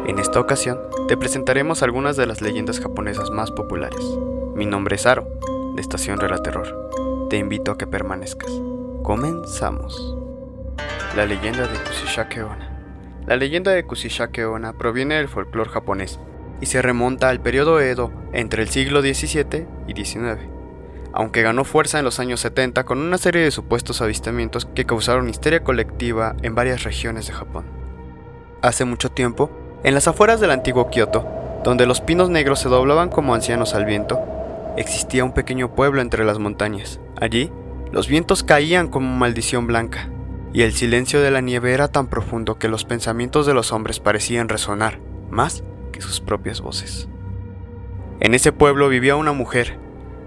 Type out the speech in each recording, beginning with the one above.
En esta ocasión, te presentaremos algunas de las leyendas japonesas más populares. Mi nombre es Aro, de Estación Relaterror. Te invito a que permanezcas. Comenzamos. La leyenda de Kushishake Onna. La leyenda de Kushishake Onna proviene del folclore japonés y se remonta al periodo Edo entre el siglo XVII y XIX, aunque ganó fuerza en los años 70 con una serie de supuestos avistamientos que causaron histeria colectiva en varias regiones de Japón. Hace mucho tiempo, en las afueras del antiguo Kioto, donde los pinos negros se doblaban como ancianos al viento, existía un pequeño pueblo entre las montañas. Allí, los vientos caían como maldición blanca, y el silencio de la nieve era tan profundo que los pensamientos de los hombres parecían resonar más que sus propias voces. En ese pueblo vivía una mujer.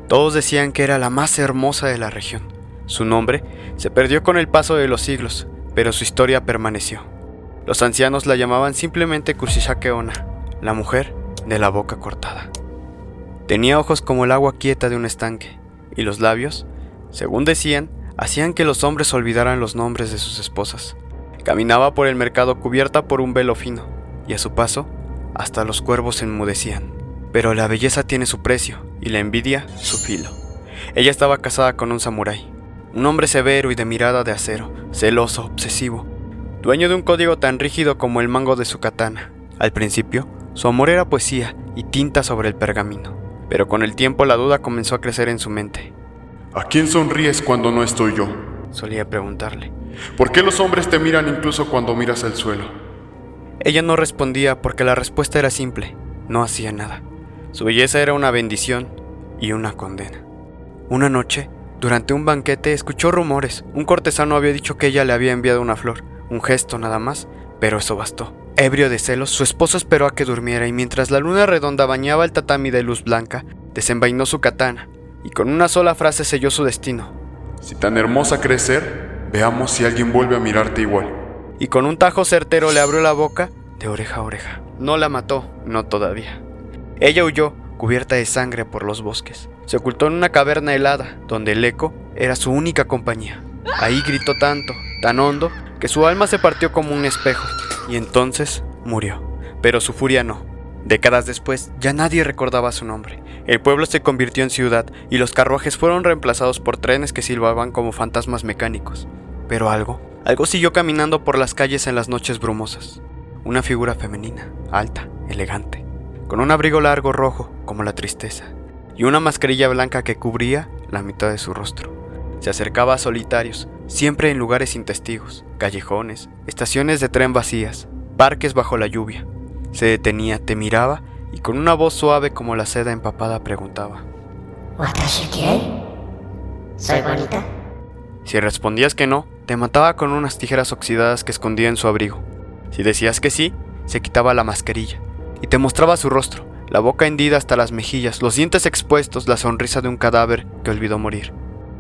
Todos decían que era la más hermosa de la región. Su nombre se perdió con el paso de los siglos, pero su historia permaneció. Los ancianos la llamaban simplemente Kushishake Onna, la mujer de la boca cortada. Tenía ojos como el agua quieta de un estanque, y los labios, según decían, hacían que los hombres olvidaran los nombres de sus esposas. Caminaba por el mercado cubierta por un velo fino, y a su paso, hasta los cuervos se enmudecían. Pero la belleza tiene su precio, y la envidia su filo. Ella estaba casada con un samurái, un hombre severo y de mirada de acero, celoso, obsesivo, dueño de un código tan rígido como el mango de su katana. Al principio, su amor era poesía y tinta sobre el pergamino, pero con el tiempo la duda comenzó a crecer en su mente. ¿A quién sonríes cuando no estoy yo?, solía preguntarle. ¿Por qué los hombres te miran incluso cuando miras al suelo? Ella no respondía porque la respuesta era simple: no hacía nada. Su belleza era una bendición y una condena. Una noche, durante un banquete, escuchó rumores. Un cortesano había dicho que ella le había enviado una flor, un gesto nada más, pero eso bastó. Ebrio de celos, su esposo esperó a que durmiera y mientras la luna redonda bañaba el tatami de luz blanca, desenvainó su katana y con una sola frase selló su destino. Si tan hermosa crees ser, veamos si alguien vuelve a mirarte igual. Y con un tajo certero le abrió la boca de oreja a oreja. No la mató, no todavía. Ella huyó, cubierta de sangre por los bosques. Se ocultó en una caverna helada, donde el eco era su única compañía. Ahí gritó tanto, tan hondo, que su alma se partió como un espejo, y entonces murió. Pero su furia no. Décadas después, ya nadie recordaba su nombre. El pueblo se convirtió en ciudad, y los carruajes fueron reemplazados por trenes que silbaban como fantasmas mecánicos. Pero algo siguió caminando por las calles en las noches brumosas. Una figura femenina, alta, elegante, con un abrigo largo rojo como la tristeza, y una mascarilla blanca que cubría la mitad de su rostro. Se acercaba a solitarios, siempre en lugares sin testigos, callejones, estaciones de tren vacías, parques bajo la lluvia. Se detenía, te miraba y con una voz suave como la seda empapada preguntaba: ¿Watashi quién? ¿Soy bonita? Si respondías que no, te mataba con unas tijeras oxidadas que escondía en su abrigo. Si decías que sí, se quitaba la mascarilla y te mostraba su rostro, la boca hendida hasta las mejillas, los dientes expuestos, la sonrisa de un cadáver que olvidó morir.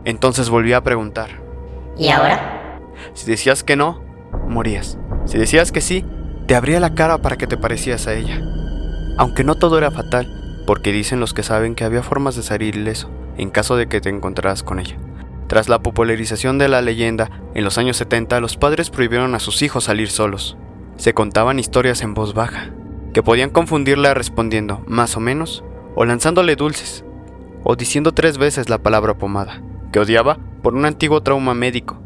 Entonces volvía a preguntar: ¿Y ahora? Si decías que no, morías. Si decías que sí, te abría la cara para que te parecieras a ella. Aunque no todo era fatal, porque dicen los que saben que había formas de salir ileso en caso de que te encontraras con ella. Tras la popularización de la leyenda, en los años 70 los padres prohibieron a sus hijos salir solos. Se contaban historias en voz baja, que podían confundirla respondiendo más o menos, o lanzándole dulces, o diciendo 3 veces la palabra pomada, que odiaba por un antiguo trauma médico.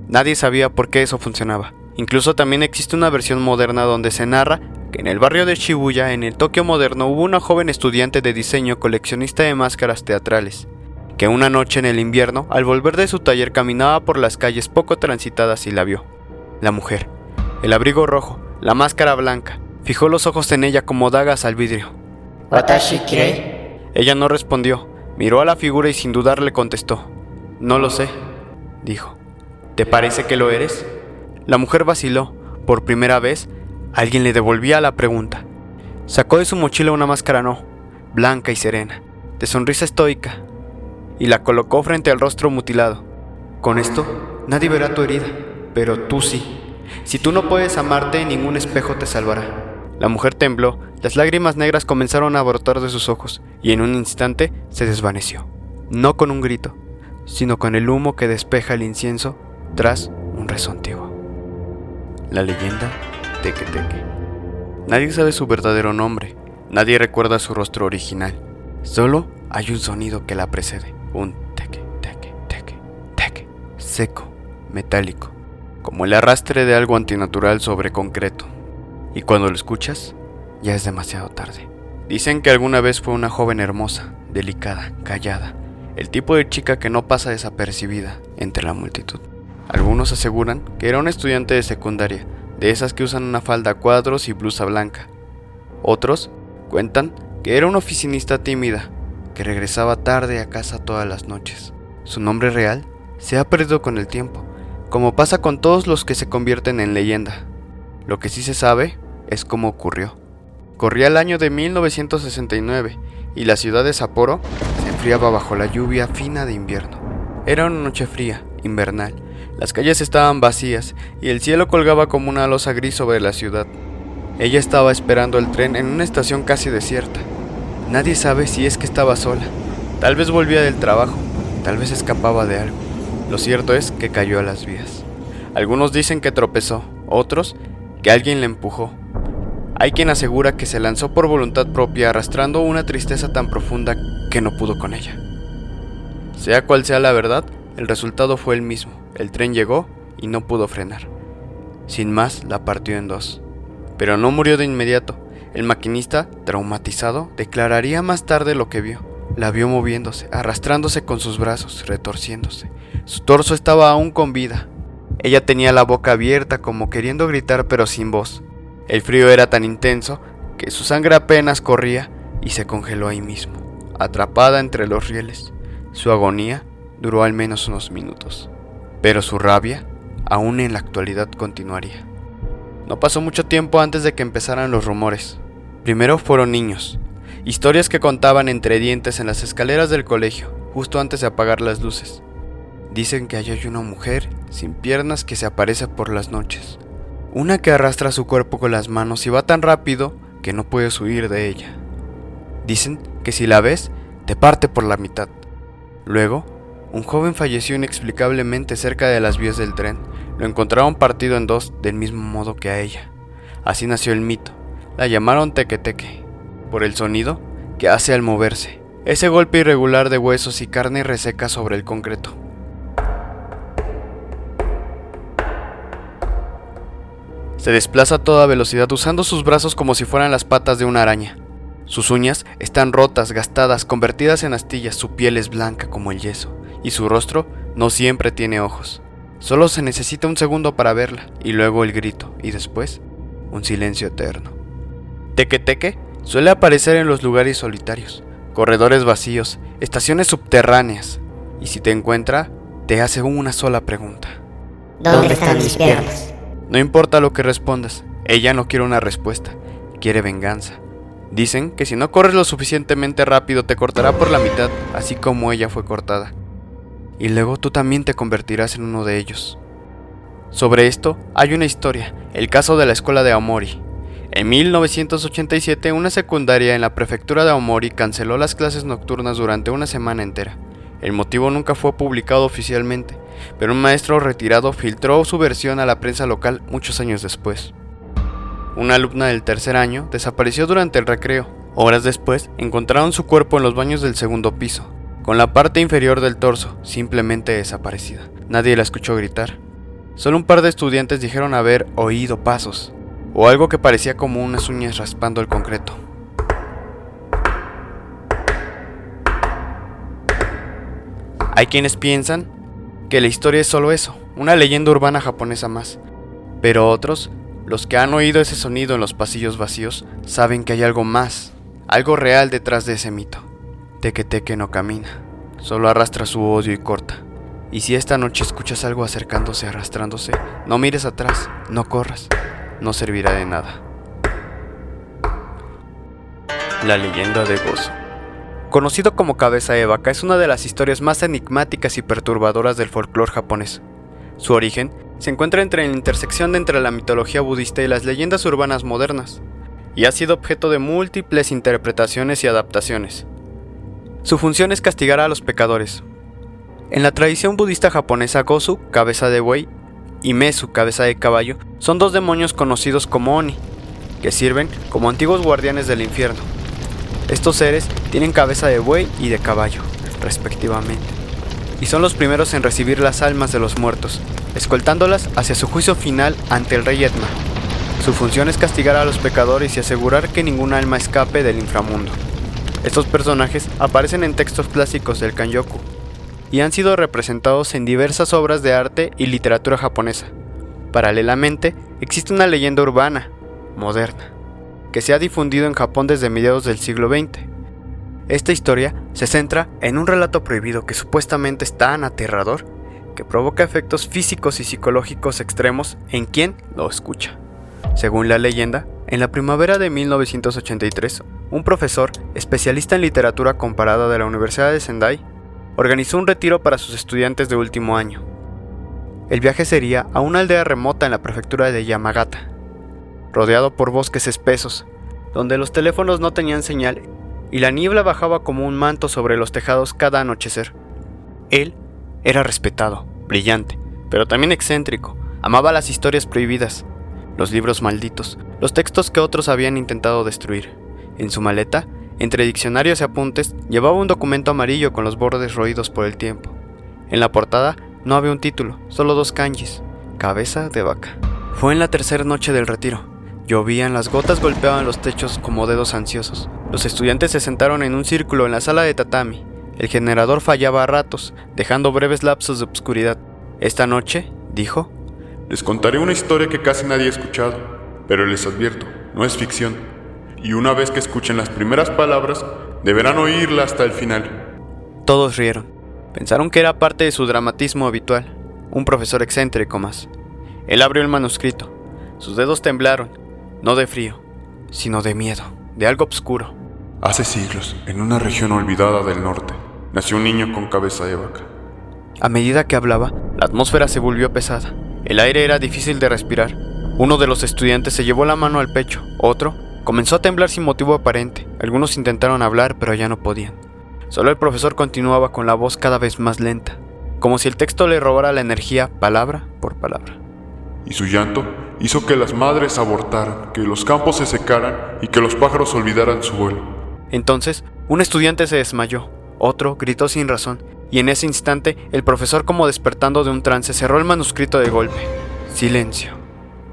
Nadie sabía por qué eso funcionaba. Incluso también existe una versión moderna donde se narra que en el barrio de Shibuya, en el Tokio moderno, hubo una joven estudiante de diseño coleccionista de máscaras teatrales, que una noche en el invierno, al volver de su taller, caminaba por las calles poco transitadas y la vio. La mujer, el abrigo rojo, la máscara blanca, fijó los ojos en ella como dagas al vidrio. ¿Watashi quién? Ella no respondió, miró a la figura y sin dudar le contestó: no lo sé, dijo. ¿Te parece que lo eres? La mujer vaciló. Por primera vez, alguien le devolvía la pregunta. Sacó de su mochila una máscara blanca y serena, de sonrisa estoica, y la colocó frente al rostro mutilado. Con esto, nadie verá tu herida, pero tú sí. Si tú no puedes amarte, ningún espejo te salvará. La mujer tembló, las lágrimas negras comenzaron a brotar de sus ojos, y en un instante se desvaneció. No con un grito, sino con el humo que despeja el incienso tras un rezo antiguo. La leyenda Teke Teke. Nadie sabe su verdadero nombre, nadie recuerda su rostro original. Solo hay un sonido que la precede, un teque, teque, teque, teque, seco, metálico, como el arrastre de algo antinatural sobre concreto. Y cuando lo escuchas, ya es demasiado tarde. Dicen que alguna vez fue una joven hermosa, delicada, callada, el tipo de chica que no pasa desapercibida entre la multitud. Algunos aseguran que era una estudiante de secundaria, de esas que usan una falda a cuadros y blusa blanca. Otros cuentan que era una oficinista tímida, que regresaba tarde a casa todas las noches. Su nombre real se ha perdido con el tiempo, como pasa con todos los que se convierten en leyenda. Lo que sí se sabe es cómo ocurrió. Corría el año de 1969 y la ciudad de Sapporo se enfriaba bajo la lluvia fina de invierno. Era una noche fría, invernal. Las calles estaban vacías y el cielo colgaba como una losa gris sobre la ciudad. Ella estaba esperando el tren en una estación casi desierta. Nadie sabe si es que estaba sola. Tal vez volvía del trabajo, tal vez escapaba de algo. Lo cierto es que cayó a las vías. Algunos dicen que tropezó, otros que alguien la empujó. Hay quien asegura que se lanzó por voluntad propia arrastrando una tristeza tan profunda que no pudo con ella. Sea cual sea la verdad, el resultado fue el mismo. El tren llegó y no pudo frenar. Sin más, la partió en dos. Pero no murió de inmediato. El maquinista, traumatizado, declararía más tarde lo que vio. La vio moviéndose, arrastrándose con sus brazos, retorciéndose. Su torso estaba aún con vida. Ella tenía la boca abierta como queriendo gritar pero sin voz. El frío era tan intenso que su sangre apenas corría y se congeló ahí mismo, atrapada entre los rieles. Su agonía duró al menos unos minutos, pero su rabia aún en la actualidad continuaría. No pasó mucho tiempo antes de que empezaran los rumores. Primero fueron niños, historias que contaban entre dientes en las escaleras del colegio, justo antes de apagar las luces. Dicen que allí hay una mujer sin piernas que se aparece por las noches. Una que arrastra su cuerpo con las manos y va tan rápido que no puedes huir de ella. Dicen que si la ves, te parte por la mitad. Luego, un joven falleció inexplicablemente cerca de las vías del tren. Lo encontraron partido en dos del mismo modo que a ella. Así nació el mito. La llamaron teque-teque, por el sonido que hace al moverse. Ese golpe irregular de huesos y carne reseca sobre el concreto. Se desplaza a toda velocidad usando sus brazos como si fueran las patas de una araña. Sus uñas están rotas, gastadas, convertidas en astillas, su piel es blanca como el yeso, y su rostro no siempre tiene ojos. Solo se necesita un segundo para verla, y luego el grito, y después, un silencio eterno. Teque-teque suele aparecer en los lugares solitarios, corredores vacíos, estaciones subterráneas, y si te encuentra, te hace una sola pregunta. ¿Dónde están mis piernas? No importa lo que respondas, ella no quiere una respuesta, quiere venganza. Dicen que si no corres lo suficientemente rápido te cortará por la mitad, así como ella fue cortada. Y luego tú también te convertirás en uno de ellos. Sobre esto hay una historia, el caso de la escuela de Aomori. En 1987 una secundaria en la prefectura de Aomori canceló las clases nocturnas durante una semana entera. El motivo nunca fue publicado oficialmente, pero un maestro retirado filtró su versión a la prensa local muchos años después. Una alumna del tercer año desapareció durante el recreo. Horas después, encontraron su cuerpo en los baños del segundo piso, con la parte inferior del torso simplemente desaparecida. Nadie la escuchó gritar. Solo un par de estudiantes dijeron haber oído pasos, o algo que parecía como unas uñas raspando el concreto. Hay quienes piensan que la historia es solo eso, una leyenda urbana japonesa más. Pero otros, los que han oído ese sonido en los pasillos vacíos, saben que hay algo más, algo real detrás de ese mito. Teque-teque no camina, solo arrastra su odio y corta. Y si esta noche escuchas algo acercándose, arrastrándose, no mires atrás, no corras, no servirá de nada. La leyenda de Gozo. Conocido como cabeza de vaca, es una de las historias más enigmáticas y perturbadoras del folclore japonés. Su origen se encuentra entre la intersección entre la mitología budista y las leyendas urbanas modernas, y ha sido objeto de múltiples interpretaciones y adaptaciones. Su función es castigar a los pecadores. En la tradición budista japonesa, Gozu, cabeza de buey, y Mesu, cabeza de caballo, son dos demonios conocidos como Oni. que sirven como antiguos guardianes del infierno. Estos seres tienen cabeza de buey y de caballo, respectivamente, y son los primeros en recibir las almas de los muertos, escoltándolas hacia su juicio final ante el rey Etna. Su función es castigar a los pecadores y asegurar que ningún alma escape del inframundo. Estos personajes aparecen en textos clásicos del Kanyoku y han sido representados en diversas obras de arte y literatura japonesa. Paralelamente, existe una leyenda urbana, moderna, que se ha difundido en Japón desde mediados del siglo XX. Esta historia se centra en un relato prohibido que supuestamente es tan aterrador que provoca efectos físicos y psicológicos extremos en quien lo escucha. Según la leyenda, en la primavera de 1983, un profesor especialista en literatura comparada de la Universidad de Sendai organizó un retiro para sus estudiantes de último año. El viaje sería a una aldea remota en la prefectura de Yamagata, rodeado por bosques espesos, donde los teléfonos no tenían señal y la niebla bajaba como un manto sobre los tejados cada anochecer. Él era respetado, brillante, pero también excéntrico. Amaba las historias prohibidas, los libros malditos, los textos que otros habían intentado destruir. En su maleta, entre diccionarios y apuntes, llevaba un documento amarillo con los bordes roídos por el tiempo. En la portada no había un título, solo 2 kanjis: cabeza de vaca. Fue en la tercera noche del retiro. Llovían, las gotas golpeaban los techos como dedos ansiosos. Los estudiantes se sentaron en un círculo en la sala de tatami. El generador fallaba a ratos, dejando breves lapsos de obscuridad. Esta noche, dijo, les contaré una historia que casi nadie ha escuchado, pero les advierto, no es ficción. Y una vez que escuchen las primeras palabras, deberán oírla hasta el final. Todos rieron. Pensaron que era parte de su dramatismo habitual. Un profesor excéntrico más. Él abrió el manuscrito. Sus dedos temblaron, no de frío, sino de miedo, de algo oscuro. Hace siglos, en una región olvidada del norte, nació un niño con cabeza de vaca. A medida que hablaba, la atmósfera se volvió pesada. El aire era difícil de respirar. Uno de los estudiantes se llevó la mano al pecho. Otro comenzó a temblar sin motivo aparente. Algunos intentaron hablar, pero ya no podían. Solo el profesor continuaba con la voz cada vez más lenta, como si el texto le robara la energía palabra por palabra. Y su llanto hizo que las madres abortaran, que los campos se secaran y que los pájaros olvidaran su vuelo. Entonces, un estudiante se desmayó. Otro gritó sin razón. Y en ese instante, el profesor, como despertando de un trance, cerró el manuscrito de golpe. Silencio.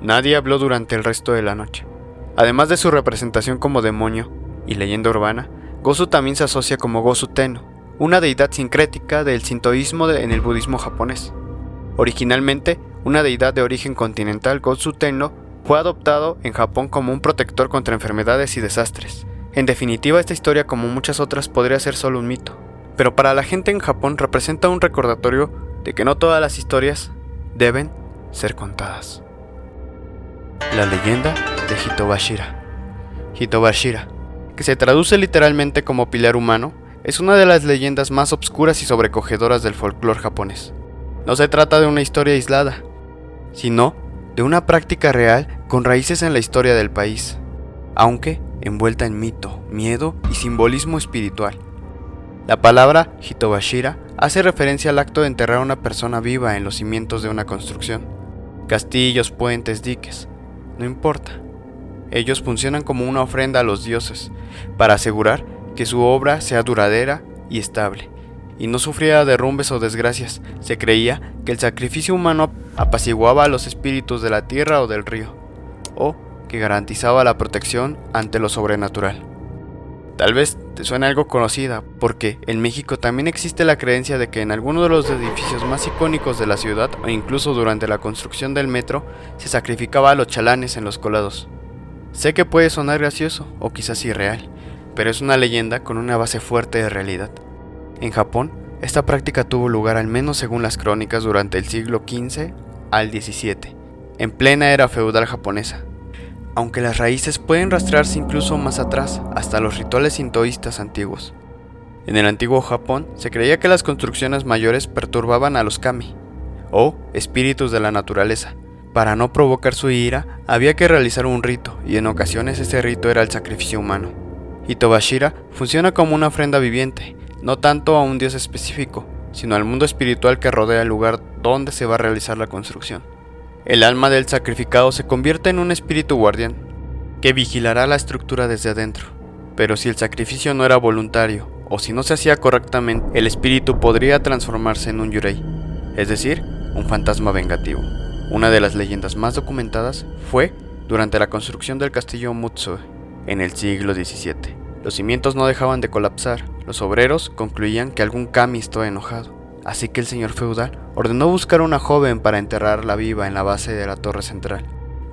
Nadie habló durante el resto de la noche. Además de su representación como demonio y leyenda urbana, Gozu también se asocia como Gozu Tenno, una deidad sincrética del sintoísmo en el budismo japonés. Originalmente, una deidad de origen continental, Gozu Tenno fue adoptado en Japón como un protector contra enfermedades y desastres. En definitiva, esta historia, como muchas otras, podría ser solo un mito. Pero para la gente en Japón representa un recordatorio de que no todas las historias deben ser contadas. La leyenda de Hitobashira. Hitobashira, que se traduce literalmente como pilar humano, es una de las leyendas más obscuras y sobrecogedoras del folclore japonés. No se trata de una historia aislada, sino de una práctica real con raíces en la historia del país, aunque envuelta en mito, miedo y simbolismo espiritual. La palabra Hitobashira hace referencia al acto de enterrar a una persona viva en los cimientos de una construcción. Castillos, puentes, diques, no importa. Ellos funcionan como una ofrenda a los dioses, para asegurar que su obra sea duradera y estable, y no sufriera derrumbes o desgracias. Se creía que el sacrificio humano apaciguaba a los espíritus de la tierra o del río, o que garantizaba la protección ante lo sobrenatural. Tal vez te suene algo conocida, porque en México también existe la creencia de que en alguno de los edificios más icónicos de la ciudad, o incluso durante la construcción del metro, se sacrificaba a los chalanes en los colados. Sé que puede sonar gracioso, o quizás irreal, pero es una leyenda con una base fuerte de realidad. En Japón, esta práctica tuvo lugar, al menos según las crónicas, durante el siglo XV al XVII, en plena era feudal japonesa. Aunque las raíces pueden rastrearse incluso más atrás, hasta los rituales sintoístas antiguos. En el antiguo Japón se creía que las construcciones mayores perturbaban a los kami, o espíritus de la naturaleza. Para no provocar su ira, había que realizar un rito, y en ocasiones ese rito era el sacrificio humano. Hitobashira funciona como una ofrenda viviente, no tanto a un dios específico, sino al mundo espiritual que rodea el lugar donde se va a realizar la construcción. El alma del sacrificado se convierte en un espíritu guardián, que vigilará la estructura desde adentro. Pero si el sacrificio no era voluntario, o si no se hacía correctamente, el espíritu podría transformarse en un yurei, es decir, un fantasma vengativo. Una de las leyendas más documentadas fue durante la construcción del castillo Mutsue, en el siglo XVII. Los cimientos no dejaban de colapsar. Los obreros concluían que algún kami estaba enojado, así que el señor feudal ordenó buscar una joven para enterrarla viva en la base de la torre central.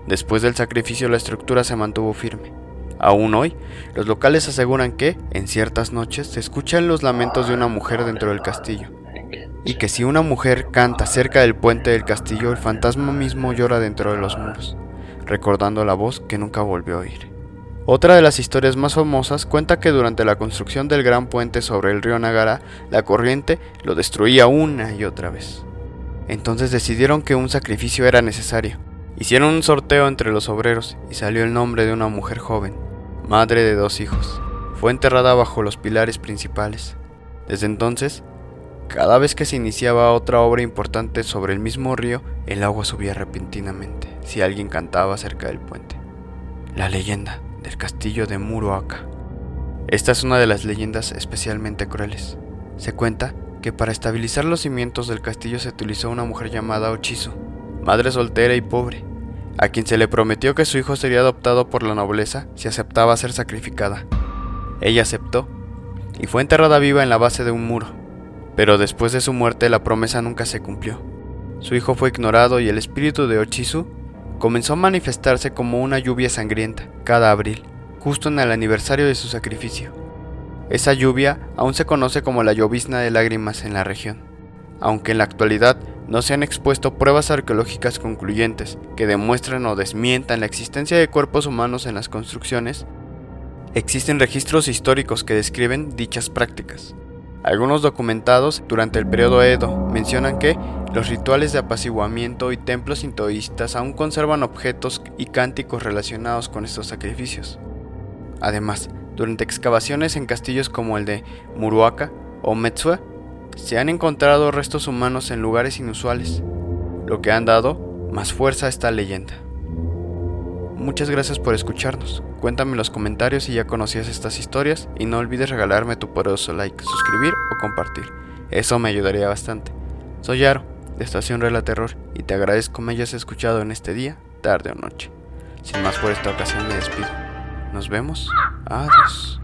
Después del sacrificio, la estructura se mantuvo firme. Aún hoy, los locales aseguran que, en ciertas noches, se escuchan los lamentos de una mujer dentro del castillo, y que si una mujer canta cerca del puente del castillo, el fantasma mismo llora dentro de los muros, recordando la voz que nunca volvió a oír. Otra de las historias más famosas cuenta que durante la construcción del gran puente sobre el río Nagara, la corriente lo destruía una y otra vez. Entonces decidieron que un sacrificio era necesario. Hicieron un sorteo entre los obreros y salió el nombre de una mujer joven, madre de 2 hijos. Fue enterrada bajo los pilares principales. Desde entonces, cada vez que se iniciaba otra obra importante sobre el mismo río, el agua subía repentinamente si alguien cantaba cerca del puente. La leyenda del castillo de Muroaka. Esta es una de las leyendas especialmente crueles. Se cuenta que para estabilizar los cimientos del castillo se utilizó una mujer llamada Ochizu, madre soltera y pobre, a quien se le prometió que su hijo sería adoptado por la nobleza si aceptaba ser sacrificada. Ella aceptó y fue enterrada viva en la base de un muro, pero después de su muerte la promesa nunca se cumplió. Su hijo fue ignorado y el espíritu de Ochizu comenzó a manifestarse como una lluvia sangrienta cada abril, justo en el aniversario de su sacrificio. Esa lluvia aún se conoce como la llovizna de lágrimas en la región, aunque en la actualidad no se han expuesto pruebas arqueológicas concluyentes que demuestren o desmientan la existencia de cuerpos humanos en las construcciones. Existen registros históricos que describen dichas prácticas. Algunos documentados durante el periodo Edo mencionan que los rituales de apaciguamiento y templos sintoístas aún conservan objetos y cánticos relacionados con estos sacrificios. Además, durante excavaciones en castillos como el de Muruaka o Metsue, se han encontrado restos humanos en lugares inusuales, lo que han dado más fuerza a esta leyenda. Muchas gracias por escucharnos. Cuéntame en los comentarios si ya conocías estas historias y no olvides regalarme tu poderoso like, suscribir o compartir. Eso me ayudaría bastante. Soy Aro, de Estación Relaterror, y te agradezco me hayas escuchado en este día, tarde o noche. Sin más por esta ocasión me despido. Nos vemos. Adiós.